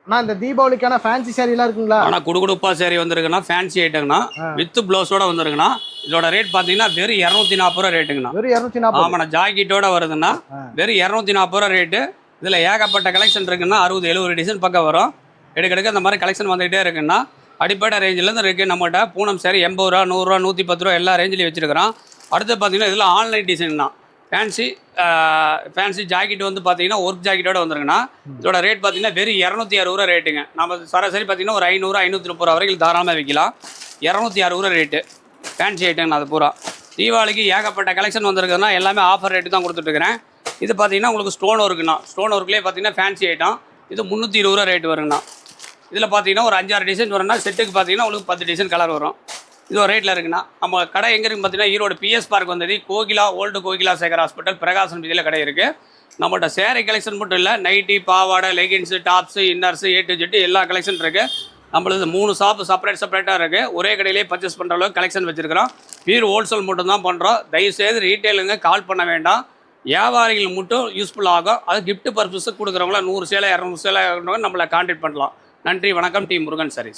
அண்ணா இந்த தீபாவளிக்கான ஃபேன்சி சாரீலாம் இருக்குங்களா? ஆனால் குடுகுடுப்பா சாரி வந்திருக்குண்ணா, ஃபேன்சி ஐட்டங்கண்ணா, வித் ப்ளவுஸோட வந்துருக்குண்ணா. இதோட ரேட் பார்த்தீங்கன்னா வெறும் 240 ரூபா ரேட்டுங்கண்ணா. வெறும் 240? ஆமாண்ணா, ஜாக்கெட்டோட வருதுண்ணா. வெறும் 240 ரூபா ரேட்டு. இதில் ஏகப்பட்ட கலெக்ஷன் இருக்குன்னா, 60-70 டிசைன் பக்கம் வரும். எடுக்க அந்த மாதிரி கலெக்ஷன் வந்துகிட்டே இருக்குன்னா, அடிப்படை ரேஞ்சிலேருந்து இருக்குது நம்மகிட்ட. பூனம் சாரி 80 ரூபா, 100 ரூபா, 110 ரூபா எல்லா ரேஞ்சிலையும் வச்சுருக்கிறோம். அடுத்து பார்த்தீங்கன்னா இதில் ஆன்லைன் டிசைன் தான். ஃபேன்சி ஜாக்கெட் வந்து பார்த்தீங்கன்னா ஒர்க் ஜாக்கெட்டோட வந்துருக்குண்ணா. இதோட ரேட் பார்த்தீங்கன்னா வெறும் 260 ரூபா ரேட்டுங்க. நம்ம சராசரி பார்த்தீங்கன்னா ஒரு 500, 530 ரூபா வரைக்கும் தாராளமாக விற்கலாம். 260 ரூபா ரேட்டு ஃபேன்சி ஐட்டங்கண்ணா. அது பூரா தீபாவளிக்கு ஏகப்பட்ட கலெக்ஷன் வந்திருக்குதுன்னா எல்லாமே ஆஃபர் ரேட்டு தான் கொடுத்துட்ருக்கிறேன். இது பார்த்தீங்கன்னா உங்களுக்கு ஸ்டோன் ஒர்க்குண்ணா. ஸ்டோன் ஒர்க்லேயே பார்த்தீங்கன்னா ஃபேன்சி ஐட்டம். இது 320 ரூபா ரேட்டு வருங்கண்ணா. இதில் பார்த்தீங்கன்னா ஒரு 5-6 டிசைன் வரும்னா, செட்டுக்கு பார்த்தீங்கன்னா உங்களுக்கு 10 டிசைன் கலர் வரும். இது ஒரு ரேட்டில் இருக்குண்ணா. நம்ம கடை எங்கே இருக்குன்னு பார்த்தீங்கன்னா ஈரோடு பிஎஸ் பார்க் வந்தது, கோகிலா ஓல்டு கோகிலா சேகர் ஹாஸ்பிட்டல் பிரகாசன் வீதியில் கடை இருக்குது. நம்மள்ட்ட சேரீ கலெக்ஷன் மட்டும் இல்லை, நைட்டி, பாவாடை, leggings, tops, inners, A to Z எல்லா கலெக்ஷன் இருக்குது. நம்மளது 3 ஷாப்பு செப்பரேட்டாக இருக்குது. ஒரே கடையிலே பர்ச்சேஸ் பண்ணுற அளவுக்கு கலெக்ஷன் வச்சுருக்கிறோம். பியூர் ஹோல்சேல் மட்டும் தான் பண்ணுறோம். தயவுசெய்து ரீட்டெயிலுங்க கால் பண்ண வேண்டாம். வியாபாரிகள் மட்டும் யூஸ்ஃபுல் ஆகும். அது கிஃப்ட் பர்பஸுக்கு கொடுக்குறவங்கள 100 சேலை 200 சேலை நம்மளை கான்டாக்ட் பண்ணலாம். நன்றி, வணக்கம். டி முருகன் சாரீஸ்.